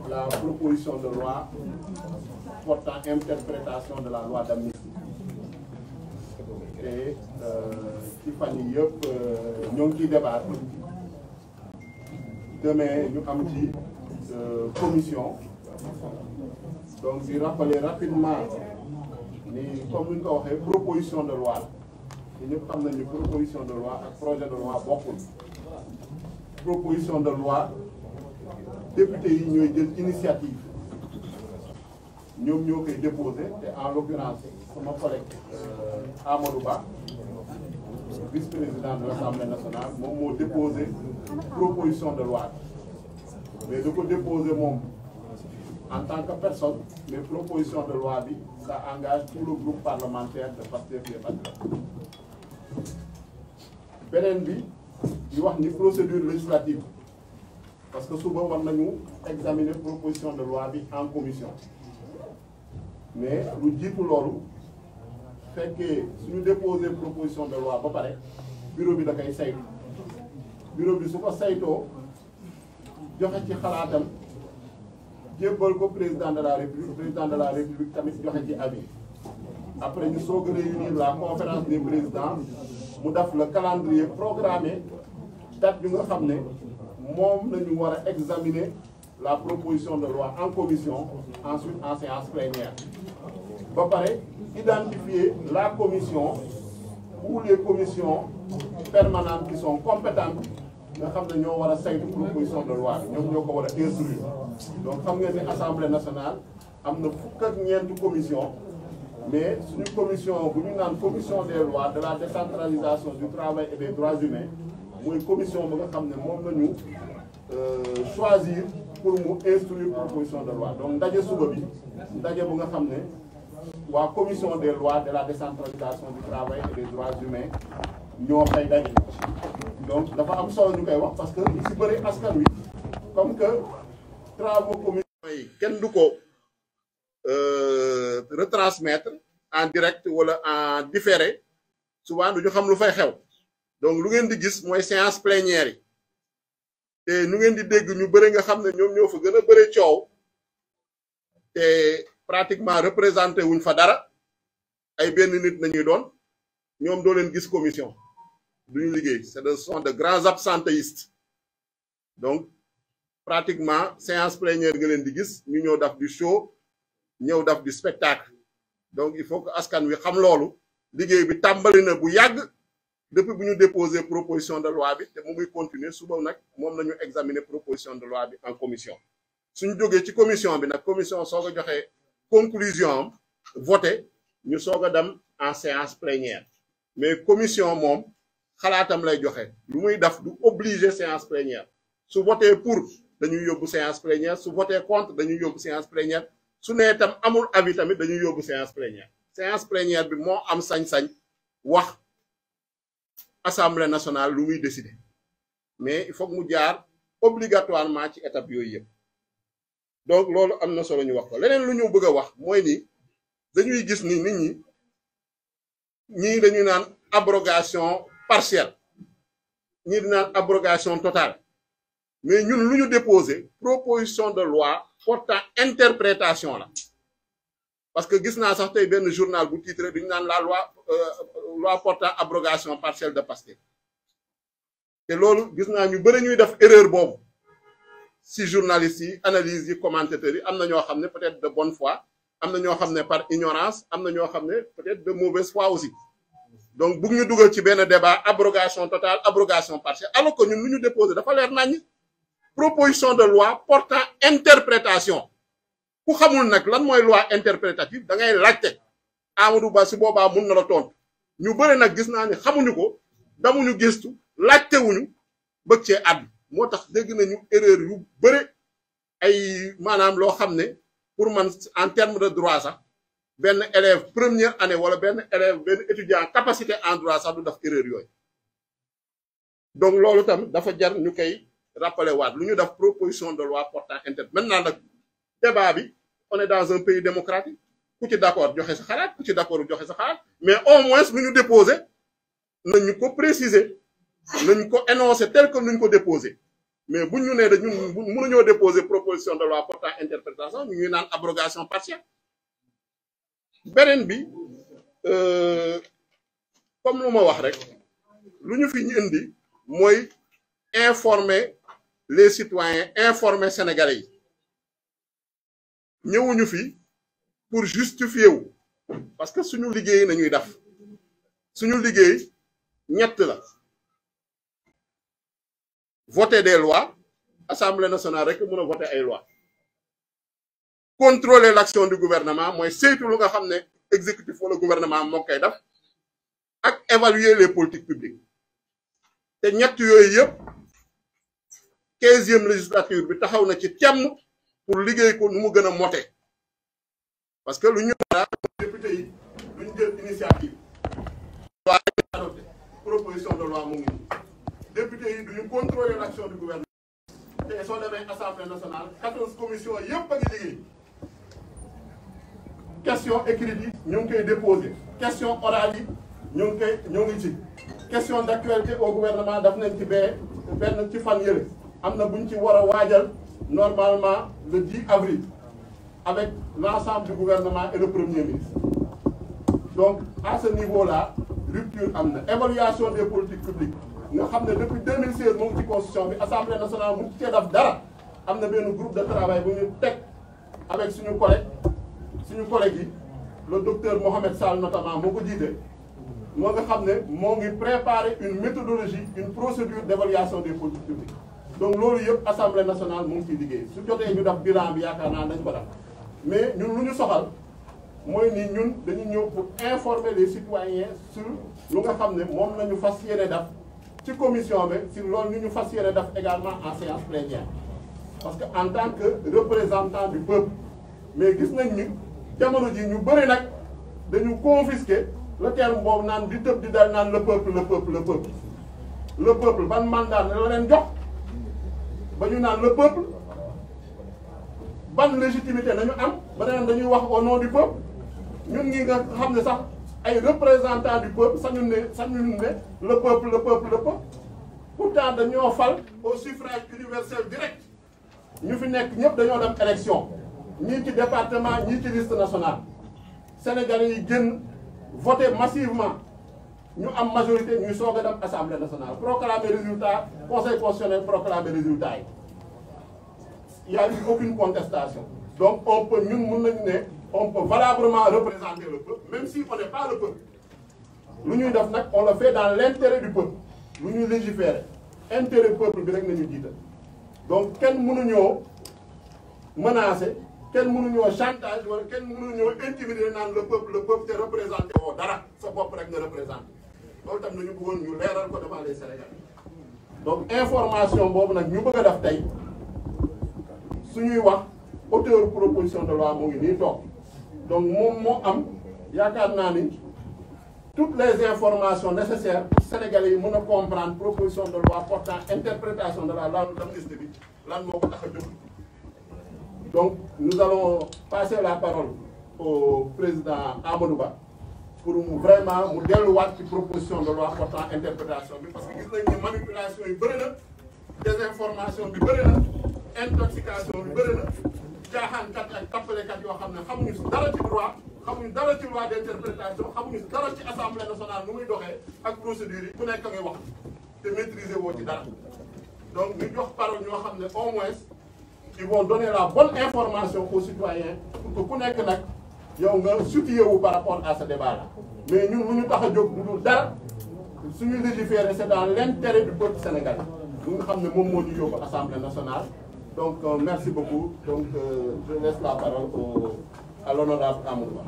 la proposition de loi portant interprétation de la loi d'amnistie. Et ci fan yi yëpp ñoo ngi ciy débat. Demain ñu am ci commission. Donc di rappeler rapidement ni comme ñu ko waxee proposition de loi te ñëpp xam nañu proposition de loi ak projet de loi bokkul. Proposition de loi député yi ñooy jël initiative ñoom ñoo koy déposé te en l'occurrence sama collègue Amadou Ba vice-président de l'Assemblée nationale moom moo déposé proposition de loi mais da ko déposé moom en tant que personne mais proposition de loi bi ça engage tout le groupe parlementaire de Pastef les Patriotes. Beneen bi di wax ni procédure législative parce que suba war nañu examiner proposition de loi bi en commission mais lu jiitu loolu fekkee suñu déposer proposition de loi ba pare bureau bi da koy saytu bureau bi su ko saytoo joxe ci xalaatam jébbal ko président de la république tamit joxe ci avis après ñu soog a réunir la conférence des présidents mu def le calendrier programmé date bi nga xam ne moom nañu war a examiner la proposition de loi en commission ensuite en séance plénière ba pare identifier la commission ou les commissions permanentes qui sont compétentes nga xam ne ñoo war a saytu proposition de loi bi ñoom ñoo ko war a instruire donc xam ngeen ne assemblée nationale am na fukk ak ñeenti commission mais suñu commission bu ñu naan commission des lois de la décentralisation du travail et des droits humains mooy commission ba nga xam ne moom la ñu choisir pour mu instruire proposition de loi donc ndaje suba bi ndaje bu nga xam ne waa commission des lois de la décentralisation du travail et des droits humains ñoo fay daje donc dafa am solo ñu koy wax parce que li si bëri askan wi comme que travaux commission yi kenn du ko retransmettre en direct wala en différé souvent du ñu xam lu fay xew donc lu ngeen di gis mooy séance plénière yi te nu ngeen di dégg ñu bëri nga xam ne ñoom ñoo fa gën a bëri coow te pratiquement représenté wuñ fa dara ay benn nit nañuy doon ñoom doo leen gis commission duñu liggéey ce sont de grands absentéistes donc pratiquement séance plénière nga leen di gis ñu ñëw daf di show ñëw daf di spectacle donc il faut que askan wi xam loolu liggéey bi tàmbali na bu yàgg depuis bu ñu déposé proposition de loi bi te mu ngi continuer suba nag moom la ñu examiner proposition de loi bi en commission suñu jógee ci commission bi nag commission soog a joxe conclusion am voté ñu soog a dem en séance plénière mais commission moom xalaatam lay joxe lu muy def du obligé séance plénière su voté pour dañuy yóbbu séance plénière su voté contre dañuy yóbbu séance plénière su nee tam amul avis tamit dañuy yóbbu séance plénière bi moo am sañ-sañ wax assemblée nationale lu muy décider mais il faut que mu jaar obligatoirement ci étape yooyu yëpp donc loolu am na solo ñu wax ko leneen lu ñu bëgg a wax mooy ni dañuy gis ni nit ñii dañuy naan abrogation partielle ñii di naan abrogation totale mais ñun lu ñu déposé proposition de loi portant interprétation la parce que gis naa sax tey benn journal bu titré duñu naan la loi portant abrogation partielle de Pastef te loolu gis naa ñu bëri ñuy def erreur boobu si journalistes yi analyse yi commentateurs yi am na ñoo xam ne peut-être de bonne foi am na ñoo xam ne par ignorance am na ñoo xam ne peut-être de mauvaise foi aussi donc bugg ñu dugal ci benn débat abrogation totale abrogation partielle alors que ñun lu ñu déposé dafa leer naññ proposition de loi portant interprétation ku xamul nag lan mooy loi interprétative da ngay laajte Amadou Ba si boobaa mun na la tontu ñu bëri nag gis naa ne xamuñu ko damuñu gëstu laajtewuñu bëgg cee àddu moo tax dégg nañu erreur yu bëri ay maanaam loo xam ne pour man en terme de droit sax benn élève première année wala benn étudiant capacité en droit sax du def erreur yooyu donc loolu tam dafa jar ñu koy rappeler waat lu ñu def proposition de loi portant maintenant nag débat bi on est dans un pays démocratique ku ci d'accord joxe sa xalaat ku ci d'accord joxe sa xalaat mais au moins lu ñu déposé nañu ko préciser nañu ko énoncer tel que nuñ ko déposé mais bu ñu nee de ñun mënuñoo déposer proposition de loi portant interprétation ñu ngi naan abrogation partielle. beneen bi comme lu ma wax rek lu ñu fi ñu indi mooy informer les citoyens, informer sénégalais yi ñëwuñu fi pour justifier wu parce que suñu liggéey nañuy def suñu liggéey ñett la voter des lois assemblée nationale rek mën a voter ay lois contrôler l'action du gouvernement mooy saytu lu nga xam ne exécutif wala gouvernement moo koy def ak évaluer les politiques publiques te ñett yooyu yëpp 15e législature bi taxaw na ci temm pour liggéey ko nu mu gën a mote parce que lu ñu dara député yi lu ñu jël initiative loi adopté proposition de loi mu ngi député yi duñu contrôler l'action du gouvernement te soo demee assemblée nationale 14 commissions yëpp a ngi liggéey question écrite yi ñu ngi koy déposer question orale yi ñoo ngi ci question d'actualité au gouvernement daf nañ ci benn ci fan yële am na buñ ci war a waajal normalement le 10 avril avec l'ensemble du gouvernement et le premier ministre. Donc à ce niveau-là rupture am na évaluation des politiques publiques nga xam ne depuis 2016 mu ngi ci constitution bi assemblée nationale mu ngi cee def dara am na benn groupe de travail bu ñu teg avec suñu collègue yi le docteur Mohamed Sall notamment moo ko jiite moo nga xam ne moo ngi préparer une méthodologie une procédure d'évaluation des politiques publiques. Donc loolu yëpp assemblée nationale mu ngi ciy liggéey su jotee ñu def bilan bi yaakaar naa dañ ko def mais ñun lu ñu soxal mooy ni ñun dañu ñëw pour informer les citoyens sur lu nga xam ne moom la ñu fas yéene def ci commission bi si loolu ñu fas yéene def également en séance plénière parce que en tant que représentant du peuple mais gis nañ ni jamono ji ñu bëri nag dañu confisquer le terme boobu naan di tëb di dal naan le peuple ban mandat la leen jox ba ñu naan le peuple ban légitimité nañu am ba neen dañuy wax au nom du peuple ñun ngi nga xam ne sax ay représentants du peuple sañu ne le peuple pourtant dañoo fal au suffrage universel direct ñu fi nekk ñëpp dañoo dem élection ñii ci département ñii ci liste nationale Sénégalais yi génn voter massivement ñu am majorité ñuy soog a dem assemblée nationale proclamer résultat conseil constitutionnel proclamer résultat yi il y a eu aucune contestation donc on peut ñun mën nañu ne on peut valablement représenter le peuple même si on n'est pas le peuple lu ñuy def nag on le fait dans l'intérêt du peuple lu ñuy légiférer intérêt peuple bi rek nañu jiital donc kenn mënuñoo menacer kenn mënuñoo chantage wala kenn mënuñoo intimider naan le peuple te représenté woo dara sa bopp rek nga représenté loolu tam nañu bëggoon ñu leeral ko devant les Sénégalais donc information boobu nag ñu bëgg a def tey suñuy wax auteur proposition de loi mu ngi nii toog donc moom moo am yaakaar naa ni toutes les informations nécessaires pour Sénégalais yi mën a comprendre proposition de loi portant interprétation de la loi d'amnistie bi lan moo ko tax a jóg. Donc nous allons passer la parole au président Amadou Ba pour vraiment mu delluwaat ci proposition de loi portant interprétation bi parce que gis nañ ni manipulation yi bëri na désinformation bi bëri na intoxication bi bëri na jaaxaankat ak tappalekat yoo xam ne xamuñu si dara ci droit xamuñu dara ci loi d'interprétation xamuñu si dara ci assemblée nationale nu muy doxee ak procédure yi ku nekk ngay wax te maîtriser woo ci dara donc ñu jox parole ñoo xam ne au moins ils vont donner la bonne information aux citoyens pour que ku nekk nag yow nga situé wu par rapport à ce débat là mais ñun lu ñu tax a jóg lu dul dara suñu légiférer c'est dans l'intérêt du peuple sénégalais lu nga xam ne moom moo ñu yóbbu assemblée nationale donc merci beaucoup donc je laisse la parole à l'honorable Amadou Ba.